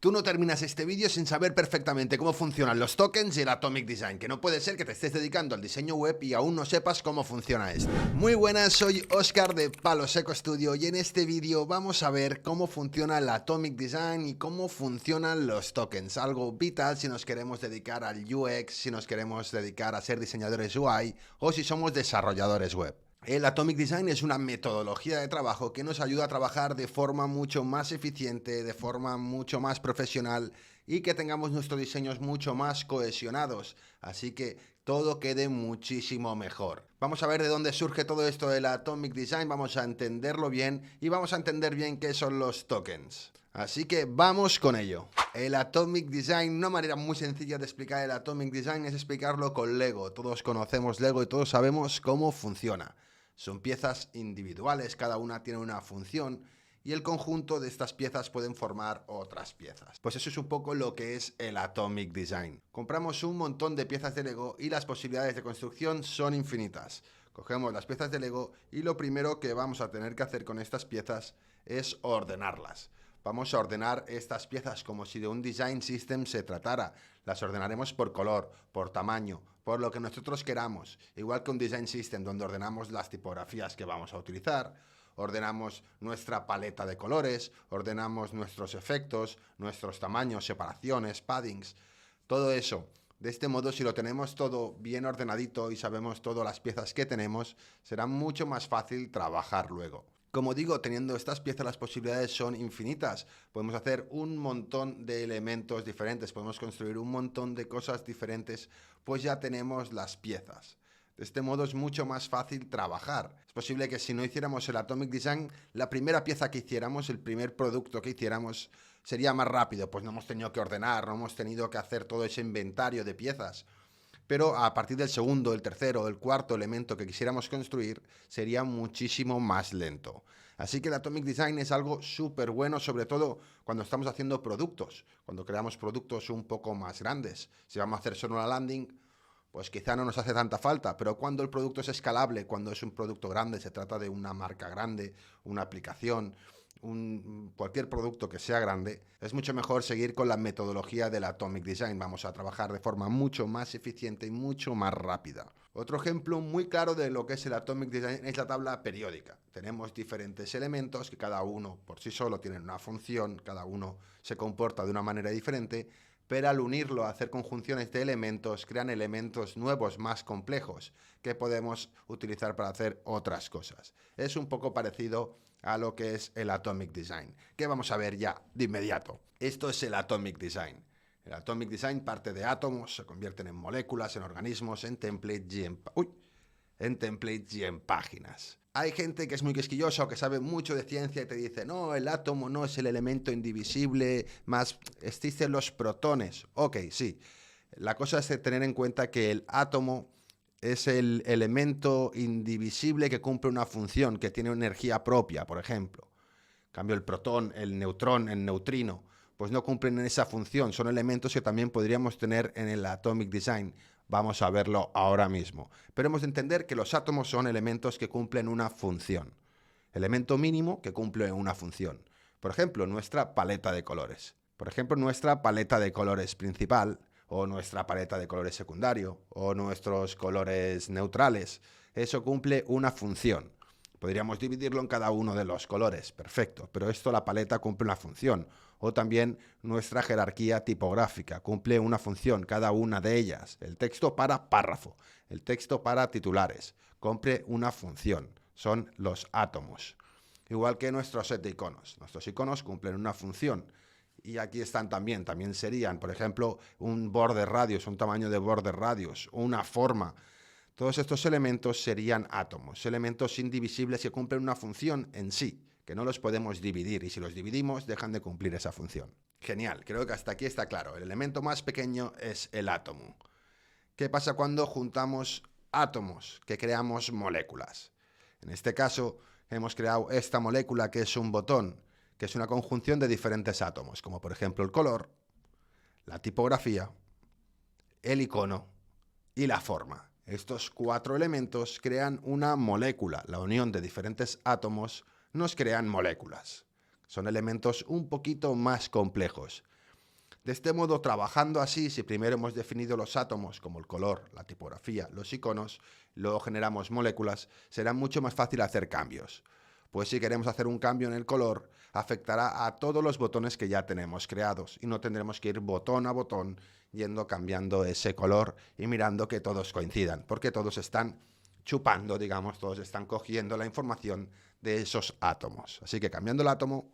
Tú no terminas este vídeo sin saber perfectamente cómo funcionan los tokens y el Atomic Design, que no puede ser que te estés dedicando al diseño web y aún no sepas cómo funciona esto. Muy buenas, soy Óscar de Palo Seco Studio y en este vídeo vamos a ver cómo funciona el Atomic Design y cómo funcionan los tokens, algo vital si nos queremos dedicar al UX, si nos queremos dedicar a ser diseñadores UI o si somos desarrolladores web. El Atomic Design es una metodología de trabajo que nos ayuda a trabajar de forma mucho más eficiente, de forma mucho más profesional y que tengamos nuestros diseños mucho más cohesionados, así que todo quede muchísimo mejor. Vamos a ver de dónde surge todo esto del Atomic Design, vamos a entenderlo bien y vamos a entender bien qué son los tokens. Así que vamos con ello. El Atomic Design, una manera muy sencilla de explicar el Atomic Design es explicarlo con Lego. Todos conocemos Lego y todos sabemos cómo funciona. Son piezas individuales, cada una tiene una función y el conjunto de estas piezas pueden formar otras piezas. Pues eso es un poco lo que es el Atomic Design. Compramos un montón de piezas de Lego y las posibilidades de construcción son infinitas. Cogemos las piezas de Lego y lo primero que vamos a tener que hacer con estas piezas es ordenarlas. Vamos a ordenar estas piezas como si de un design system se tratara. Las ordenaremos por color, por tamaño, por lo que nosotros queramos. Igual que un design system donde ordenamos las tipografías que vamos a utilizar, ordenamos nuestra paleta de colores, ordenamos nuestros efectos, nuestros tamaños, separaciones, paddings, todo eso. De este modo, si lo tenemos todo bien ordenadito y sabemos todas las piezas que tenemos, será mucho más fácil trabajar luego. Como digo, teniendo estas piezas las posibilidades son infinitas. Podemos hacer un montón de elementos diferentes, podemos construir un montón de cosas diferentes, pues ya tenemos las piezas. De este modo es mucho más fácil trabajar. Es posible que si no hiciéramos el Atomic Design, la primera pieza que hiciéramos, el primer producto que hiciéramos, sería más rápido, pues no hemos tenido que ordenar, no hemos tenido que hacer todo ese inventario de piezas. Pero a partir del segundo, el tercero, el cuarto elemento que quisiéramos construir sería muchísimo más lento. Así que el Atomic Design es algo súper bueno, sobre todo cuando estamos haciendo productos, cuando creamos productos un poco más grandes. Si vamos a hacer solo una landing, pues quizá no nos hace tanta falta, pero cuando el producto es escalable, cuando es un producto grande, se trata de una marca grande, una aplicación, cualquier producto que sea grande, es mucho mejor seguir con la metodología del Atomic Design. Vamos a trabajar de forma mucho más eficiente y mucho más rápida. Otro ejemplo muy claro de lo que es el Atomic Design es la tabla periódica. Tenemos diferentes elementos que cada uno por sí solo tienen una función, cada uno se comporta de una manera diferente, pero al unirlo a hacer conjunciones de elementos, crean elementos nuevos más complejos que podemos utilizar para hacer otras cosas. Es un poco parecido a lo que es el Atomic Design, que vamos a ver ya de inmediato. Esto es el Atomic Design. El Atomic Design parte de átomos, se convierten en moléculas, en organismos, en templates y en páginas. Hay gente que es muy quisquillosa o que sabe mucho de ciencia y te dice, no, el átomo no es el elemento indivisible, más existen los protones. Ok, sí. La cosa es tener en cuenta que el átomo es el elemento indivisible que cumple una función, que tiene energía propia, por ejemplo. En cambio, el protón, el neutrón, el neutrino, pues no cumplen esa función. Son elementos que también podríamos tener en el Atomic Design. Vamos a verlo ahora mismo. Pero hemos de entender que los átomos son elementos que cumplen una función. Elemento mínimo que cumple una función. Por ejemplo, nuestra paleta de colores. Por ejemplo, nuestra paleta de colores principal, o nuestra paleta de colores secundario, o nuestros colores neutrales. Eso cumple una función. Podríamos dividirlo en cada uno de los colores, perfecto, pero esto, la paleta, cumple una función. O también nuestra jerarquía tipográfica cumple una función, cada una de ellas. El texto para párrafo, el texto para titulares, cumple una función. Son los átomos. Igual que nuestro set de iconos. Nuestros iconos cumplen una función. Y aquí están también serían, por ejemplo, un border radius, un tamaño de border radius, una forma. Todos estos elementos serían átomos, elementos indivisibles que cumplen una función en sí, que no los podemos dividir, y si los dividimos dejan de cumplir esa función. Genial, creo que hasta aquí está claro. El elemento más pequeño es el átomo. ¿Qué pasa cuando juntamos átomos, que creamos moléculas? En este caso, hemos creado esta molécula que es un botón, que es una conjunción de diferentes átomos, como por ejemplo el color, la tipografía, el icono y la forma. Estos 4 elementos crean una molécula. La unión de diferentes átomos nos crean moléculas. Son elementos un poquito más complejos. De este modo, trabajando así, si primero hemos definido los átomos como el color, la tipografía, los iconos, luego generamos moléculas, será mucho más fácil hacer cambios. Pues si queremos hacer un cambio en el color, afectará a todos los botones que ya tenemos creados y no tendremos que ir botón a botón yendo cambiando ese color y mirando que todos coincidan, porque todos están chupando, digamos, todos están cogiendo la información de esos átomos. Así que cambiando el átomo,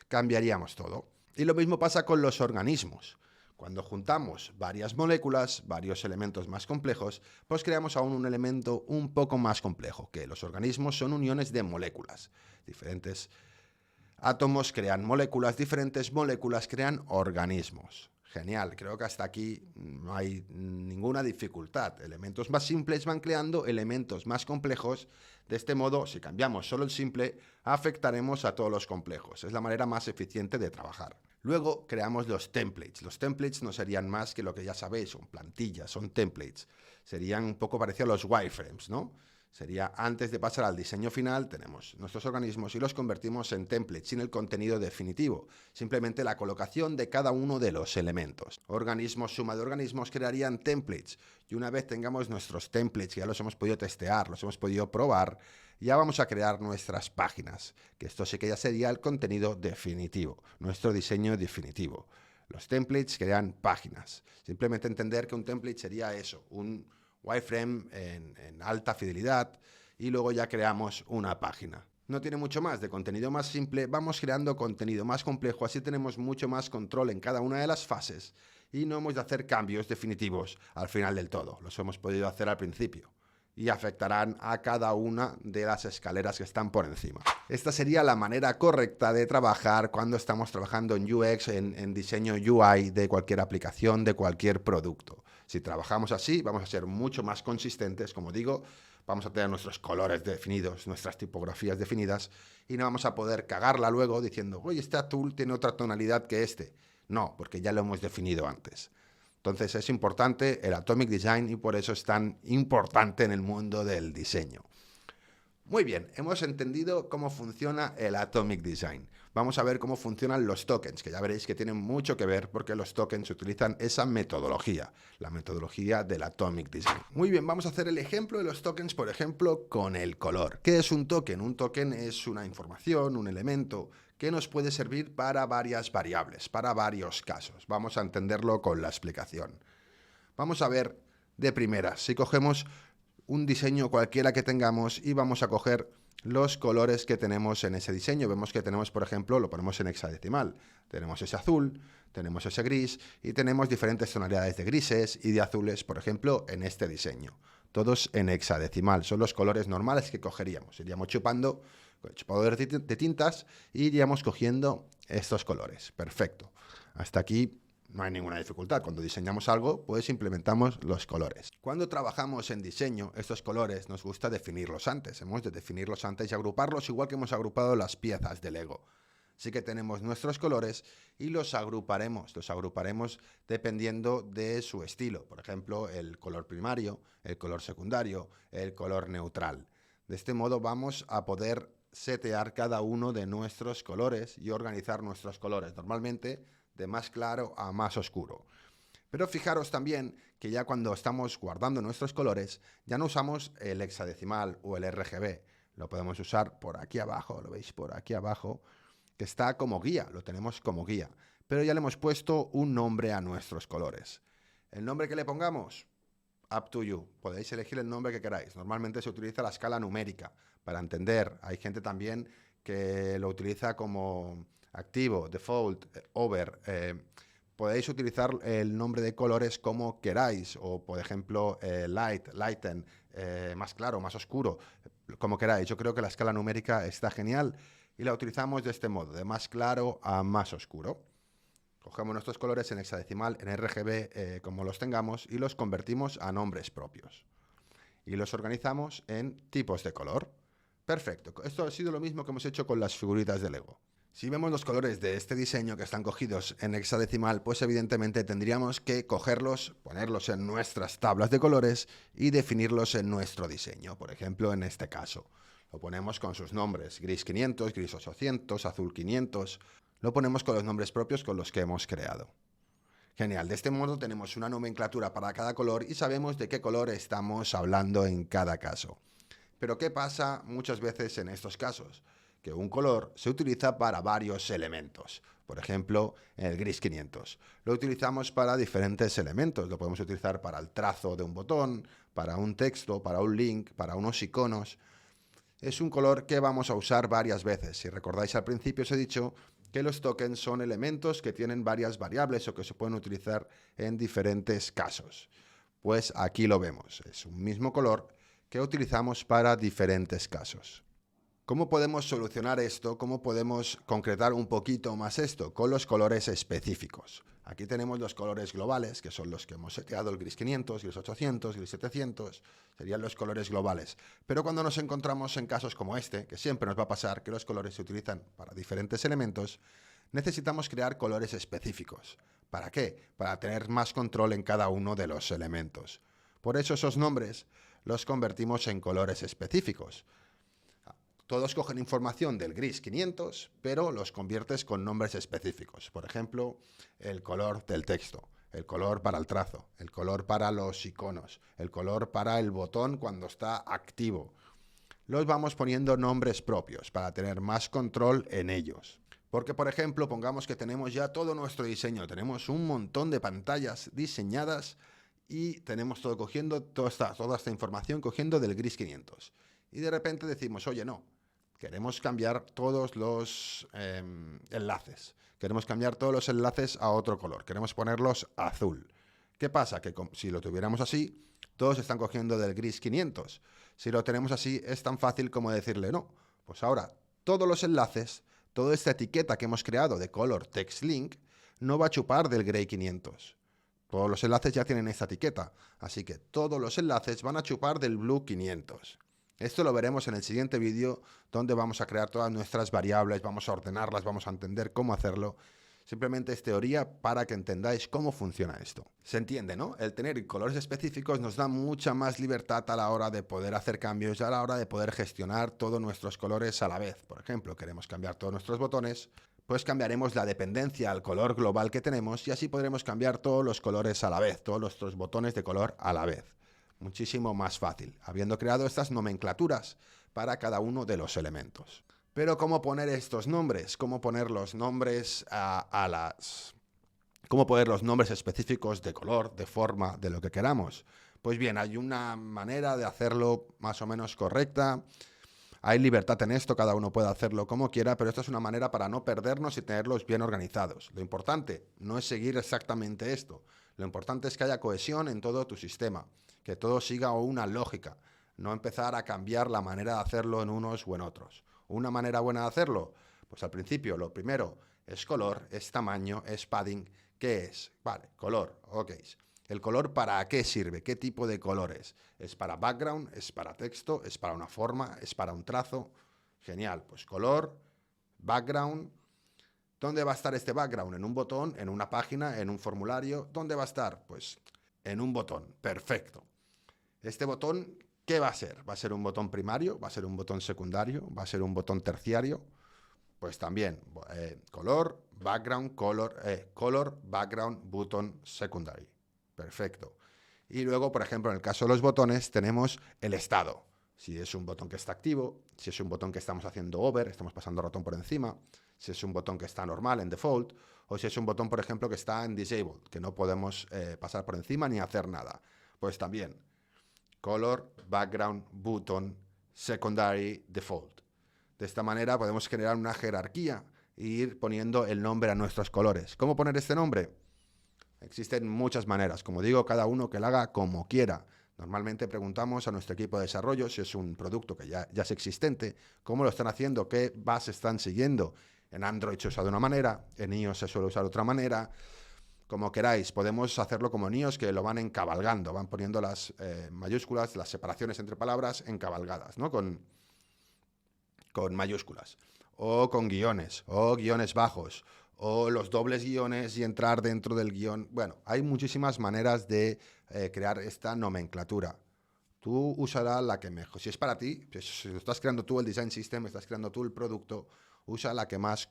cambiaríamos todo. Y lo mismo pasa con los organismos. Cuando juntamos varias moléculas, varios elementos más complejos, pues creamos aún un elemento un poco más complejo, que los organismos son uniones de moléculas. Diferentes átomos crean moléculas, diferentes moléculas crean organismos. Genial, creo que hasta aquí no hay ninguna dificultad. Elementos más simples van creando elementos más complejos. De este modo, si cambiamos solo el simple, afectaremos a todos los complejos. Es la manera más eficiente de trabajar. Luego creamos los templates. Los templates no serían más que lo que ya sabéis, son plantillas, son templates. Serían un poco parecidos a los wireframes, ¿no? Sería antes de pasar al diseño final, tenemos nuestros organismos y los convertimos en templates sin el contenido definitivo, simplemente la colocación de cada uno de los elementos. Organismos, suma de organismos crearían templates y una vez tengamos nuestros templates, ya los hemos podido testear, los hemos podido probar, ya vamos a crear nuestras páginas, que esto sí que ya sería el contenido definitivo, nuestro diseño definitivo. Los templates crean páginas. Simplemente entender que un template sería eso, un wireframe en alta fidelidad y luego ya creamos una página. No tiene mucho más, de contenido más simple vamos creando contenido más complejo, así tenemos mucho más control en cada una de las fases y no hemos de hacer cambios definitivos al final del todo, los hemos podido hacer al principio y afectarán a cada una de las escaleras que están por encima. Esta sería la manera correcta de trabajar cuando estamos trabajando en UX, en diseño UI de cualquier aplicación, de cualquier producto. Si trabajamos así, vamos a ser mucho más consistentes, como digo, vamos a tener nuestros colores definidos, nuestras tipografías definidas y no vamos a poder cagarla luego diciendo, oye, este azul tiene otra tonalidad que este. No, porque ya lo hemos definido antes. Entonces es importante el Atomic Design y por eso es tan importante en el mundo del diseño. Muy bien, hemos entendido cómo funciona el Atomic Design. Vamos a ver cómo funcionan los tokens, que ya veréis que tienen mucho que ver porque los tokens utilizan esa metodología, la metodología del Atomic Design. Muy bien, vamos a hacer el ejemplo de los tokens, por ejemplo, con el color. ¿Qué es un token? Un token es una información, un elemento que nos puede servir para varias variables, para varios casos. Vamos a entenderlo con la explicación. Vamos a ver de primeras, si cogemos un diseño cualquiera que tengamos y vamos a coger los colores que tenemos en ese diseño. Vemos que tenemos, por ejemplo, lo ponemos en hexadecimal. Tenemos ese azul, tenemos ese gris y tenemos diferentes tonalidades de grises y de azules, por ejemplo, en este diseño. Todos en hexadecimal. Son los colores normales que cogeríamos. Iríamos chupando con el chupador de tintas y iríamos cogiendo estos colores. Perfecto. Hasta aquí no hay ninguna dificultad. Cuando diseñamos algo, pues implementamos los colores. Cuando trabajamos en diseño, estos colores nos gusta definirlos antes. Hemos de definirlos antes y agruparlos igual que hemos agrupado las piezas de Lego. Así que tenemos nuestros colores y los agruparemos. Los agruparemos dependiendo de su estilo. Por ejemplo, el color primario, el color secundario, el color neutral. De este modo vamos a poder setear cada uno de nuestros colores y organizar nuestros colores. Normalmente de más claro a más oscuro. Pero fijaros también que ya cuando estamos guardando nuestros colores, ya no usamos el hexadecimal o el RGB. Lo podemos usar por aquí abajo, lo veis por aquí abajo, que está como guía, lo tenemos como guía. Pero ya le hemos puesto un nombre a nuestros colores. ¿El nombre que le pongamos? Up to you. Podéis elegir el nombre que queráis. Normalmente se utiliza la escala numérica para entender. Hay gente también que lo utiliza como activo, default, over. Podéis utilizar el nombre de colores como queráis, o por ejemplo light, lighten, más claro, más oscuro, como queráis. Yo creo que la escala numérica está genial y la utilizamos de este modo, de más claro a más oscuro. Cogemos nuestros colores en hexadecimal, en RGB, como los tengamos, y los convertimos a nombres propios. Y los organizamos en tipos de color. Perfecto. Esto ha sido lo mismo que hemos hecho con las figuritas de Lego. Si vemos los colores de este diseño que están cogidos en hexadecimal, pues evidentemente tendríamos que cogerlos, ponerlos en nuestras tablas de colores y definirlos en nuestro diseño. Por ejemplo, en este caso, lo ponemos con sus nombres, gris 500, gris 800, azul 500. Lo ponemos con los nombres propios con los que hemos creado. Genial, de este modo tenemos una nomenclatura para cada color y sabemos de qué color estamos hablando en cada caso. Pero ¿qué pasa muchas veces en estos casos? Que un color se utiliza para varios elementos. Por ejemplo, el gris 500. Lo utilizamos para diferentes elementos. Lo podemos utilizar para el trazo de un botón, para un texto, para un link, para unos iconos. Es un color que vamos a usar varias veces. Si recordáis al principio os he dicho que los tokens son elementos que tienen varias variables o que se pueden utilizar en diferentes casos. Pues aquí lo vemos. Es un mismo color que utilizamos para diferentes casos. ¿Cómo podemos solucionar esto? ¿Cómo podemos concretar un poquito más esto? Con los colores específicos. Aquí tenemos los colores globales, que son los que hemos seteado, el gris 500, gris 800, gris 700, serían los colores globales. Pero cuando nos encontramos en casos como este, que siempre nos va a pasar que los colores se utilizan para diferentes elementos, necesitamos crear colores específicos. ¿Para qué? Para tener más control en cada uno de los elementos. Por eso esos nombres los convertimos en colores específicos. Todos cogen información del gris 500, pero los conviertes con nombres específicos. Por ejemplo, el color del texto, el color para el trazo, el color para los iconos, el color para el botón cuando está activo. Los vamos poniendo nombres propios para tener más control en ellos. Porque, por ejemplo, pongamos que tenemos ya todo nuestro diseño, tenemos un montón de pantallas diseñadas y tenemos todo cogiendo, toda esta información cogiendo del gris 500. Y de repente decimos, oye, no, queremos cambiar todos los enlaces. Queremos cambiar todos los enlaces a otro color. Queremos ponerlos azul. ¿Qué pasa? Que si lo tuviéramos así, todos están cogiendo del gris 500. Si lo tenemos así, es tan fácil como decirle no. Pues ahora, todos los enlaces, toda esta etiqueta que hemos creado de color text link, no va a chupar del gray 500. Todos los enlaces ya tienen esta etiqueta. Así que todos los enlaces van a chupar del blue 500. Esto lo veremos en el siguiente vídeo, donde vamos a crear todas nuestras variables, vamos a ordenarlas, vamos a entender cómo hacerlo. Simplemente es teoría para que entendáis cómo funciona esto. Se entiende, ¿no? El tener colores específicos nos da mucha más libertad a la hora de poder hacer cambios y a la hora de poder gestionar todos nuestros colores a la vez. Por ejemplo, queremos cambiar todos nuestros botones, pues cambiaremos la dependencia al color global que tenemos y así podremos cambiar todos los colores a la vez, todos nuestros botones de color a la vez. Muchísimo más fácil, habiendo creado estas nomenclaturas para cada uno de los elementos. Pero ¿cómo poner estos nombres? ¿Cómo poner los nombres ¿Cómo poner los nombres específicos de color, de forma, de lo que queramos? Pues bien, hay una manera de hacerlo más o menos correcta. Hay libertad en esto, cada uno puede hacerlo como quiera, pero esta es una manera para no perdernos y tenerlos bien organizados. Lo importante no es seguir exactamente esto. Lo importante es que haya cohesión en todo tu sistema, que todo siga una lógica, no empezar a cambiar la manera de hacerlo en unos o en otros. ¿Una manera buena de hacerlo? Pues al principio, lo primero es color, es tamaño, es padding. ¿Qué es? Vale, color, ok. ¿El color para qué sirve? ¿Qué tipo de color es? ¿Es para background? ¿Es para texto? ¿Es para una forma? ¿Es para un trazo? Genial, pues color, background. ¿Dónde va a estar este background? ¿En un botón? ¿En una página? ¿En un formulario? ¿Dónde va a estar? Pues en un botón. Perfecto. Este botón, ¿qué va a ser? ¿Va a ser un botón primario? ¿Va a ser un botón secundario? ¿Va a ser un botón terciario? Pues también, color, background, color, background, button, secondary. Perfecto. Y luego, por ejemplo, en el caso de los botones, tenemos el estado. Si es un botón que está activo, si es un botón que estamos haciendo hover, estamos pasando ratón por encima, si es un botón que está normal, en default, o si es un botón, por ejemplo, que está en disabled, que no podemos pasar por encima ni hacer nada. Pues también, color, background, button, secondary, default. De esta manera podemos generar una jerarquía e ir poniendo el nombre a nuestros colores. ¿Cómo poner este nombre? Existen muchas maneras. Como digo, cada uno que lo haga como quiera. Normalmente preguntamos a nuestro equipo de desarrollo si es un producto que ya es existente, cómo lo están haciendo, qué base están siguiendo. En Android se usa de una manera, en iOS se suele usar de otra manera. Como queráis, podemos hacerlo como en iOS, que lo van encabalgando, van poniendo las mayúsculas, las separaciones entre palabras encabalgadas, ¿no? Con mayúsculas, o con guiones, o guiones bajos, o los dobles guiones y entrar dentro del guión. Bueno, hay muchísimas maneras de crear esta nomenclatura. Tú usarás la que mejor. Si es para ti, pues, si lo estás creando tú el design system, estás creando tú el producto, Usa la que más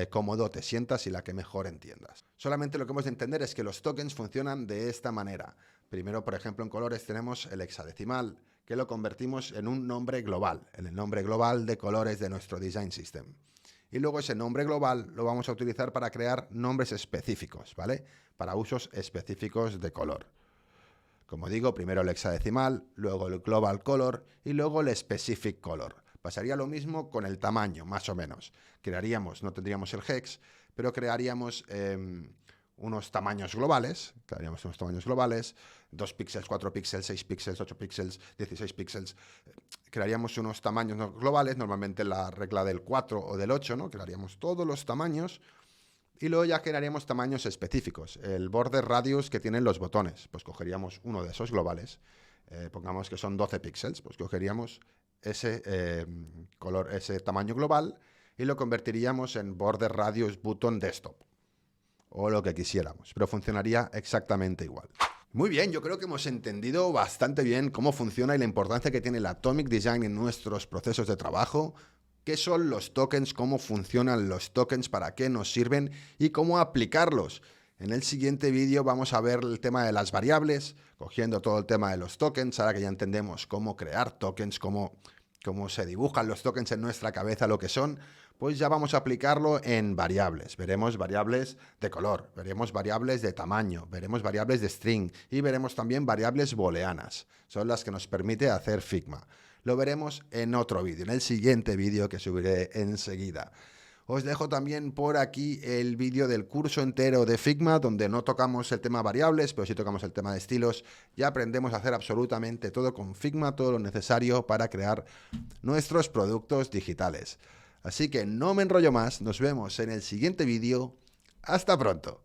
cómodo te sientas y la que mejor entiendas. Solamente lo que hemos de entender es que los tokens funcionan de esta manera. Primero, por ejemplo, en colores tenemos el hexadecimal, que lo convertimos en un nombre global, en el nombre global de colores de nuestro Design System. Y luego ese nombre global lo vamos a utilizar para crear nombres específicos, ¿vale? Para usos específicos de color. Como digo, primero el hexadecimal, luego el global color y luego el specific color. Pasaría lo mismo con el tamaño, más o menos. Crearíamos, no tendríamos el hex, pero crearíamos unos tamaños globales. Crearíamos unos tamaños globales, 2 píxeles, 4 píxeles, 6 píxeles, 8 píxeles, 16 píxeles. Crearíamos unos tamaños globales, normalmente la regla del 4 o del 8, ¿no? Crearíamos todos los tamaños y luego ya crearíamos tamaños específicos. El border radius que tienen los botones, pues cogeríamos uno de esos globales. Pongamos que son 12 píxeles, pues cogeríamos ese color, ese tamaño global y lo convertiríamos en border radius button desktop o lo que quisiéramos, pero funcionaría exactamente igual. Muy bien, yo creo que hemos entendido bastante bien cómo funciona y la importancia que tiene el Atomic Design en nuestros procesos de trabajo, qué son los tokens, cómo funcionan los tokens, para qué nos sirven y cómo aplicarlos. En el siguiente vídeo vamos a ver el tema de las variables, cogiendo todo el tema de los tokens, ahora que ya entendemos cómo crear tokens, cómo se dibujan los tokens en nuestra cabeza, lo que son, pues ya vamos a aplicarlo en variables. Veremos variables de color, veremos variables de tamaño, veremos variables de string y veremos también variables booleanas. Son las que nos permite hacer Figma. Lo veremos en otro vídeo, en el siguiente vídeo que subiré enseguida. Os dejo también por aquí el vídeo del curso entero de Figma, donde no tocamos el tema variables, pero sí tocamos el tema de estilos. Ya aprendemos a hacer absolutamente todo con Figma, todo lo necesario para crear nuestros productos digitales. Así que no me enrollo más, nos vemos en el siguiente vídeo. ¡Hasta pronto!